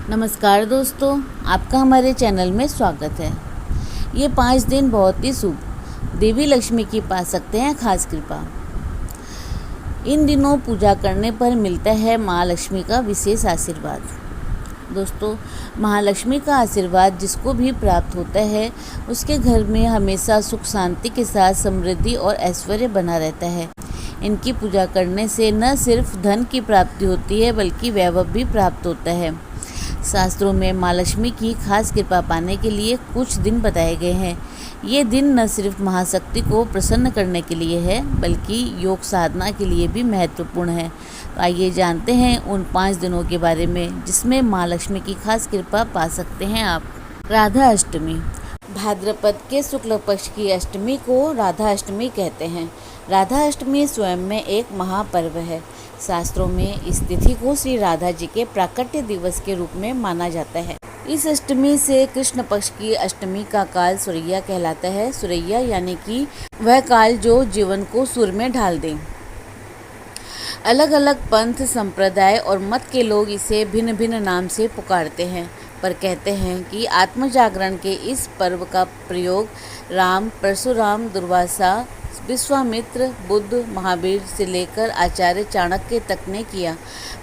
नमस्कार दोस्तों, आपका हमारे चैनल में स्वागत है। ये 5 दिन बहुत ही शुभ, देवी लक्ष्मी की पा सकते हैं खास कृपा। इन दिनों पूजा करने पर मिलता है माँ लक्ष्मी का विशेष आशीर्वाद। दोस्तों, महालक्ष्मी का आशीर्वाद जिसको भी प्राप्त होता है उसके घर में हमेशा सुख शांति के साथ समृद्धि और ऐश्वर्य बना रहता है। इनकी पूजा करने से न सिर्फ धन की प्राप्ति होती है बल्कि वैभव भी प्राप्त होता है। शास्त्रों में माँ लक्ष्मी की खास कृपा पाने के लिए कुछ दिन बताए गए हैं। ये दिन न सिर्फ महाशक्ति को प्रसन्न करने के लिए है बल्कि योग साधना के लिए भी महत्वपूर्ण है। तो आइए जानते हैं उन 5 दिनों के बारे में जिसमें माँ लक्ष्मी की खास कृपा पा सकते हैं आप। राधा अष्टमी। भाद्रपद के शुक्ल पक्ष की अष्टमी को राधा अष्टमी कहते हैं। राधा अष्टमी स्वयं में एक महापर्व है। शास्त्रों में इस तिथि को श्री राधा जी के प्राकट्य दिवस के रूप में माना जाता है। इस अष्टमी से कृष्ण पक्ष की अष्टमी का काल सुरैया कहलाता है। सुरैया यानी कि वह काल जो जीवन को सुर में ढाल दे। अलग अलग पंथ, संप्रदाय और मत के लोग इसे भिन्न भिन्न नाम से पुकारते हैं, पर कहते हैं कि आत्म जागरण के इस पर्व का प्रयोग राम, परशुराम, दुर्वासा, विश्वामित्र, बुद्ध, महावीर से लेकर आचार्य चाणक्य तक ने किया।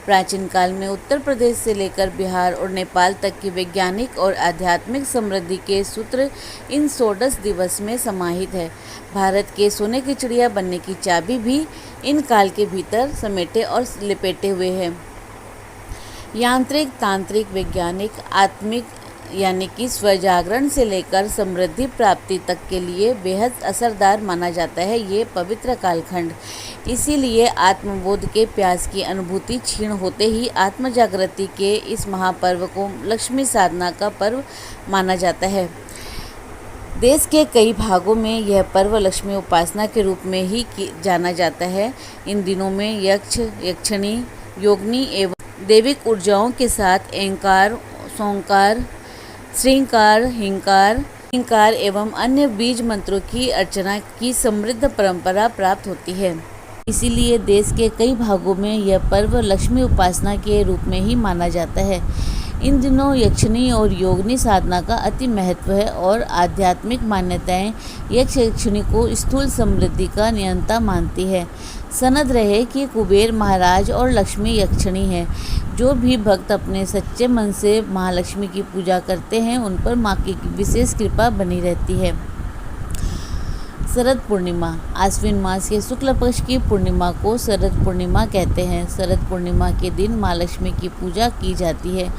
प्राचीन काल में उत्तर प्रदेश से लेकर बिहार और नेपाल तक की वैज्ञानिक और आध्यात्मिक समृद्धि के सूत्र इन 16 दिवस में समाहित है। भारत के सोने की चिड़िया बनने की चाबी भी इन काल के भीतर समेटे और लिपेटे हुए है। यांत्रिक, तांत्रिक, वैज्ञानिक, आत्मिक यानी कि स्वजागरण से लेकर समृद्धि प्राप्ति तक के लिए बेहद असरदार माना जाता है ये पवित्र कालखंड। इसीलिए आत्मबोध के प्यास की अनुभूति क्षीण होते ही आत्म जागृति के इस महापर्व को लक्ष्मी साधना का पर्व माना जाता है। देश के कई भागों में यह पर्व लक्ष्मी उपासना के रूप में ही जाना जाता है। इन दिनों में यक्ष, यक्षिणी, योगिनी एवं दैविक ऊर्जाओं के साथ ऐंकार, सोंकार, श्रृंगार, हिंकार एवं अन्य बीज मंत्रों की अर्चना की समृद्ध परंपरा प्राप्त होती है। इसीलिए देश के कई भागों में यह पर्व लक्ष्मी उपासना के रूप में ही माना जाता है। इन दिनों यक्षिणी और योगिनी साधना का अति महत्व है और आध्यात्मिक मान्यताएं यक्ष यक्षिणी को स्थूल समृद्धि का नियंता मानती है। सनद रहे कि कुबेर महाराज और लक्ष्मी यक्षिणी है। जो भी भक्त अपने सच्चे मन से महालक्ष्मी की पूजा करते हैं उन पर माँ की विशेष कृपा बनी रहती है। शरद पूर्णिमा। आश्विन मास के शुक्ल पक्ष की पूर्णिमा को शरद पूर्णिमा कहते हैं। शरद पूर्णिमा के दिन माँ लक्ष्मी की पूजा की जाती है।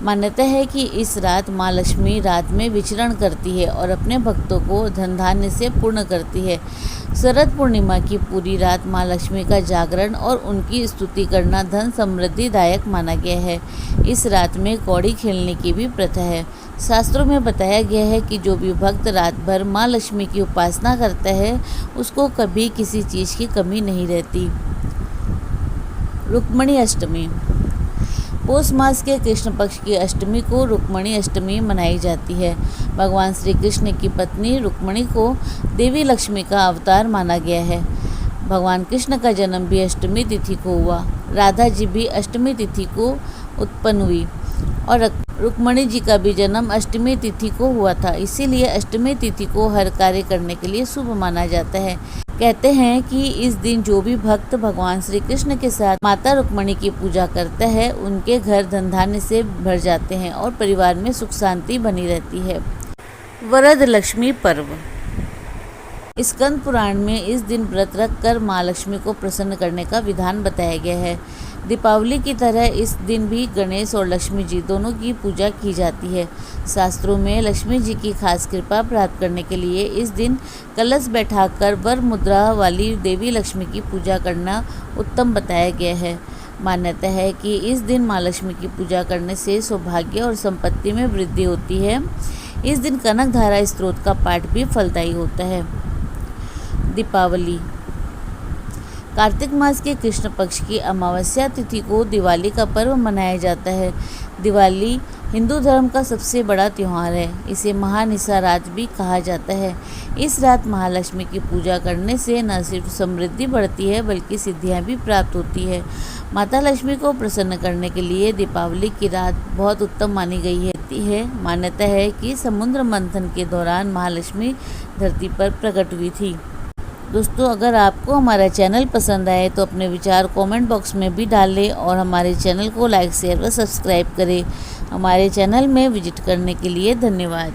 मान्यता है कि इस रात माँ लक्ष्मी रात में विचरण करती है और अपने भक्तों को धन धान्य से पूर्ण करती है। शरद पूर्णिमा की पूरी रात माँ लक्ष्मी का जागरण और उनकी स्तुति करना धन समृद्धिदायक माना गया है। इस रात में कौड़ी खेलने की भी प्रथा है। शास्त्रों में बताया गया है कि जो भी भक्त रात भर माँ लक्ष्मी की उपासना करता है उसको कभी किसी चीज़ की कमी नहीं रहती। रुक्मिणी अष्टमी। पौष मास के कृष्ण पक्ष की अष्टमी को रुक्मिणी अष्टमी मनाई जाती है। भगवान श्री कृष्ण की पत्नी रुक्मिणी को देवी लक्ष्मी का अवतार माना गया है। भगवान कृष्ण का जन्म भी अष्टमी तिथि को हुआ। राधा जी भी अष्टमी तिथि को उत्पन्न हुई और रुक्मिणी जी का भी जन्म अष्टमी तिथि को हुआ था। इसीलिए अष्टमी तिथि को हर कार्य करने के लिए शुभ माना जाता है। कहते हैं कि इस दिन जो भी भक्त भगवान श्री कृष्ण के साथ माता रुक्मिणी की पूजा करता है उनके घर धन धान्य से भर जाते हैं और परिवार में सुख शांति बनी रहती है। वरद लक्ष्मी पर्व। स्कंद पुराण में इस दिन व्रत रख कर माँ लक्ष्मी को प्रसन्न करने का विधान बताया गया है। दीपावली की तरह इस दिन भी गणेश और लक्ष्मी जी दोनों की पूजा की जाती है। शास्त्रों में लक्ष्मी जी की खास कृपा प्राप्त करने के लिए इस दिन कलश बैठाकर वर मुद्रा वाली देवी लक्ष्मी की पूजा करना उत्तम बताया गया है। मान्यता है कि इस दिन माँ लक्ष्मी की पूजा करने से सौभाग्य और संपत्ति में वृद्धि होती है। इस दिन कनकधारा स्त्रोत का पाठ भी फलदायी होता है। दीपावली। कार्तिक मास के कृष्ण पक्ष की अमावस्या तिथि को दिवाली का पर्व मनाया जाता है। दिवाली हिंदू धर्म का सबसे बड़ा त्यौहार है। इसे महानिसा रात भी कहा जाता है। इस रात महालक्ष्मी की पूजा करने से न सिर्फ समृद्धि बढ़ती है बल्कि सिद्धियां भी प्राप्त होती है। माता लक्ष्मी को प्रसन्न करने के लिए दीपावली की रात बहुत उत्तम मानी गई है। मान्यता है कि समुद्र मंथन के दौरान महालक्ष्मी धरती पर प्रकट हुई थी। दोस्तों, अगर आपको हमारा चैनल पसंद आए तो अपने विचार कमेंट बॉक्स में भी डालें और हमारे चैनल को लाइक, शेयर व सब्सक्राइब करें। हमारे चैनल में विजिट करने के लिए धन्यवाद।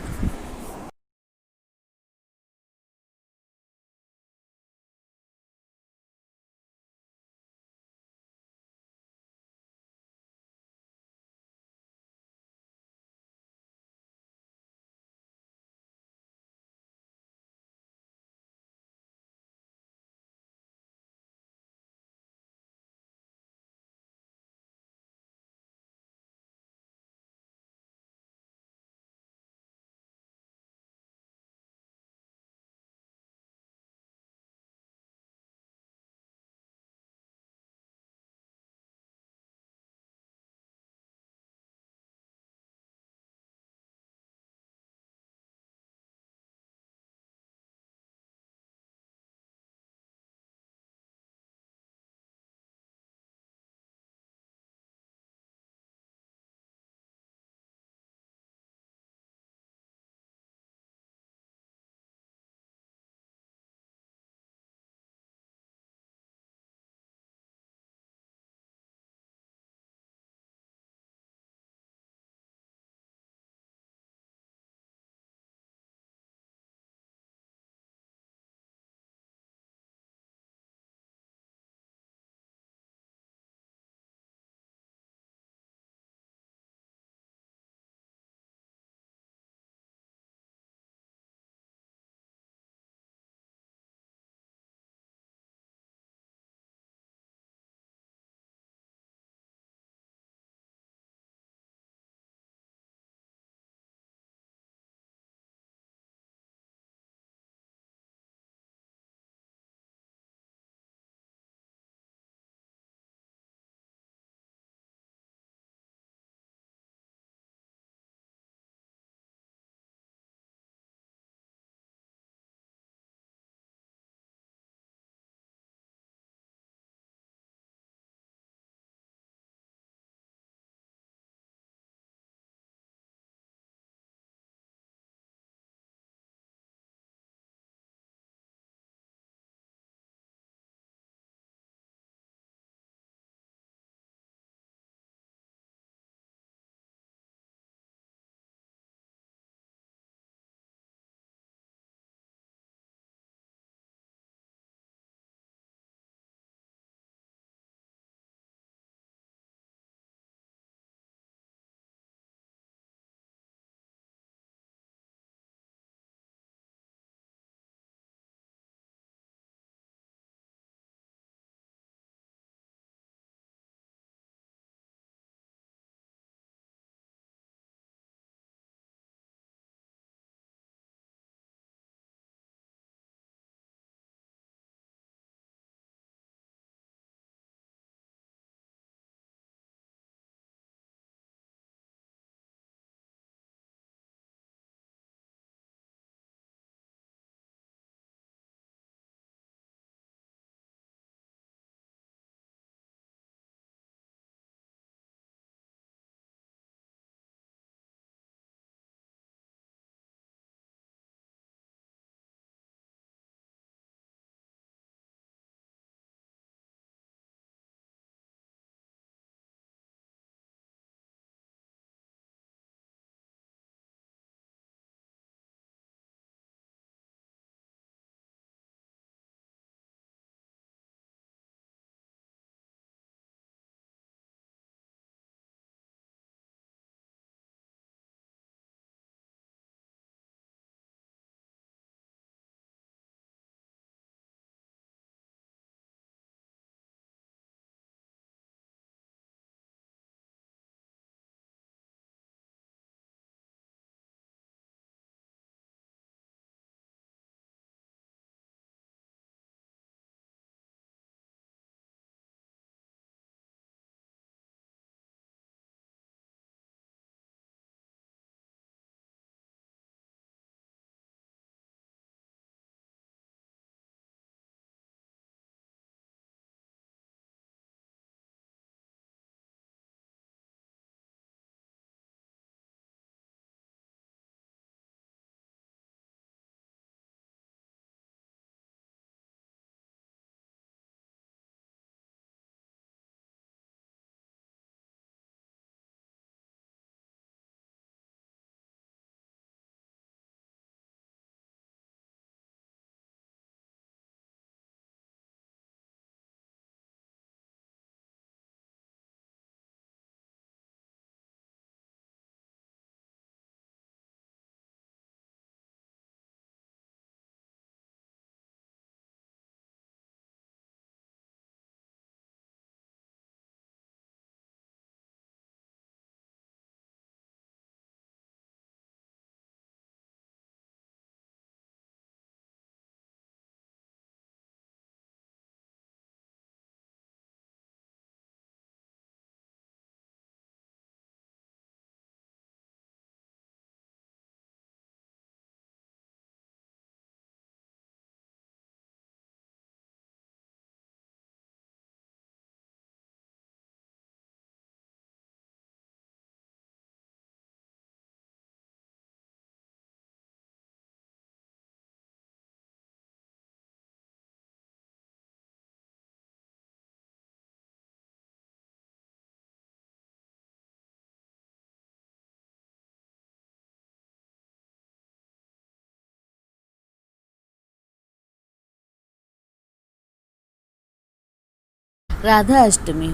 राधा अष्टमी।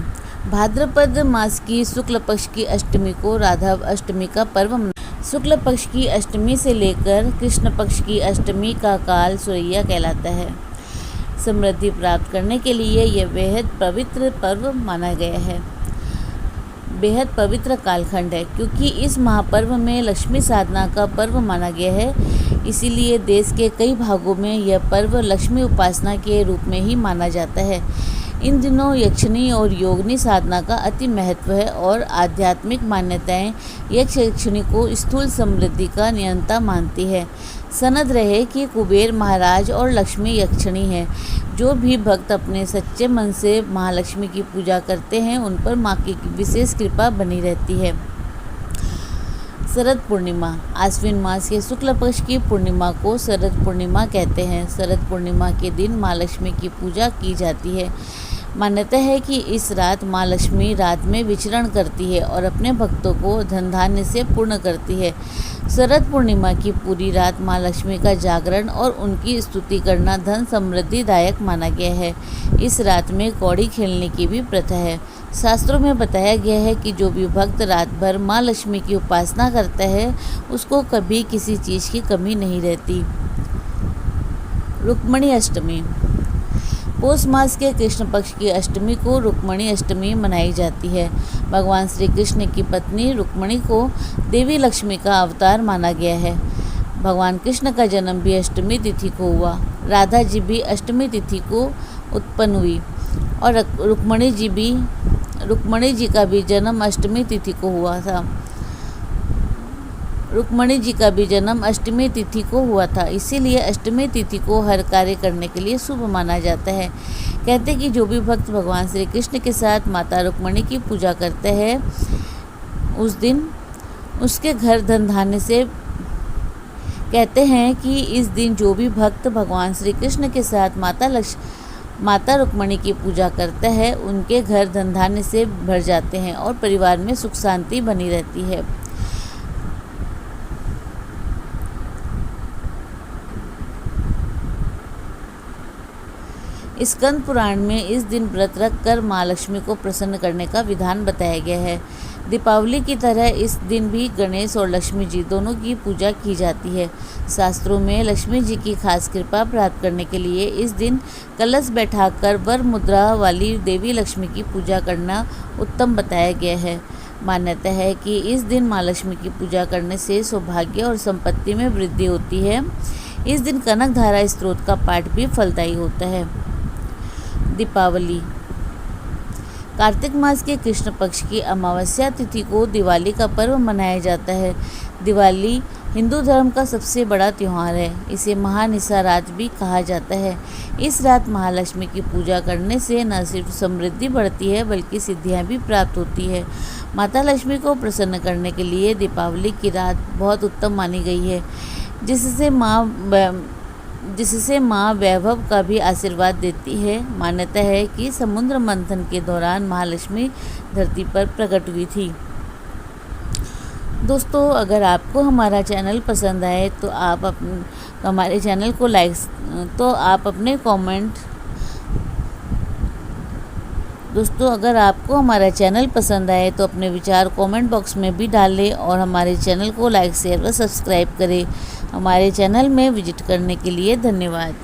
भाद्रपद मास की शुक्ल पक्ष की अष्टमी को राधा अष्टमी का पर्व शुक्ल पक्ष की अष्टमी से लेकर कृष्ण पक्ष की अष्टमी का काल सुरैया कहलाता है। समृद्धि प्राप्त करने के लिए यह बेहद पवित्र पर्व माना गया है। बेहद पवित्र कालखंड है क्योंकि इस महापर्व में लक्ष्मी साधना का पर्व माना गया है। इसीलिए देश के कई भागों में यह पर्व लक्ष्मी उपासना के रूप में ही माना जाता है। इन दिनों यक्षिणी और योगिनी साधना का अति महत्व है और आध्यात्मिक मान्यताएं यक्षिणी को स्थूल समृद्धि का नियंता मानती है। सनद रहे कि कुबेर महाराज और लक्ष्मी यक्षिणी हैं। जो भी भक्त अपने सच्चे मन से महालक्ष्मी की पूजा करते हैं उन पर माँ की विशेष कृपा बनी रहती है। शरद पूर्णिमा। आश्विन मास के शुक्ल पक्ष की पूर्णिमा को शरद पूर्णिमा कहते हैं। शरद पूर्णिमा के दिन माँ लक्ष्मी की पूजा की जाती है। मान्यता है कि इस रात माँ लक्ष्मी रात में विचरण करती है और अपने भक्तों को धन धान्य से पूर्ण करती है। शरद पूर्णिमा की पूरी रात माँ लक्ष्मी का जागरण और उनकी स्तुति करना धन समृद्धिदायक माना गया है। इस रात में कौड़ी खेलने की भी प्रथा है। शास्त्रों में बताया गया है कि जो भी भक्त रात भर माँ लक्ष्मी की उपासना करता है उसको कभी किसी चीज़ की कमी नहीं रहती। रुक्मिणी अष्टमी। पौष मास के कृष्ण पक्ष की अष्टमी को रुक्मिणी अष्टमी मनाई जाती है। भगवान श्री कृष्ण की पत्नी रुक्मिणी को देवी लक्ष्मी का अवतार माना गया है। भगवान कृष्ण का जन्म भी अष्टमी तिथि को हुआ। राधा जी भी अष्टमी तिथि को उत्पन्न हुई और रुक्मिणी जी का भी जन्म अष्टमी तिथि को हुआ था। रुक्मिणी जी का भी जन्म अष्टमी तिथि को हुआ था। इसीलिए अष्टमी तिथि को हर कार्य करने के लिए शुभ माना जाता है। कहते हैं कि जो भी भक्त भगवान श्री कृष्ण के साथ माता रुक्मिणी की पूजा करते हैं उस दिन उसके घर धन धान्य से कहते हैं कि इस दिन जो भी भक्त भगवान श्री कृष्ण के साथ माता रुक्मिणी की पूजा करता है उनके घर धन धान्य से भर जाते हैं और परिवार में सुख शांति बनी रहती है। स्कंद पुराण में इस दिन व्रत रख कर माँ लक्ष्मी को प्रसन्न करने का विधान बताया गया है। दीपावली की तरह इस दिन भी गणेश और लक्ष्मी जी दोनों की पूजा की जाती है। शास्त्रों में लक्ष्मी जी की खास कृपा प्राप्त करने के लिए इस दिन कलश बैठाकर वर मुद्रा वाली देवी लक्ष्मी की पूजा करना उत्तम बताया गया है। मान्यता है कि इस दिन माँ लक्ष्मी की पूजा करने से सौभाग्य और संपत्ति में वृद्धि होती है। इस दिन कनकधारा स्तोत्र का पाठ भी फलदायी होता है। दीपावली। कार्तिक मास के कृष्ण पक्ष की अमावस्या तिथि को दिवाली का पर्व मनाया जाता है। दिवाली हिंदू धर्म का सबसे बड़ा त्यौहार है। इसे महानिसा रात भी कहा जाता है। इस रात महालक्ष्मी की पूजा करने से न सिर्फ समृद्धि बढ़ती है बल्कि सिद्धियां भी प्राप्त होती है। माता लक्ष्मी को प्रसन्न करने के लिए दीपावली की रात बहुत उत्तम मानी गई है, जिससे माँ वैभव का भी आशीर्वाद देती है। मान्यता है कि समुद्र मंथन के दौरान महालक्ष्मी धरती पर प्रकट हुई थी। दोस्तों, अगर आपको हमारा चैनल पसंद आए तो आप हमारे चैनल को अगर आपको हमारा चैनल पसंद आए तो अपने विचार कमेंट बॉक्स में भी डालें और हमारे चैनल को लाइक शेयर व सब्सक्राइब करें। हमारे चैनल में विजिट करने के लिए धन्यवाद।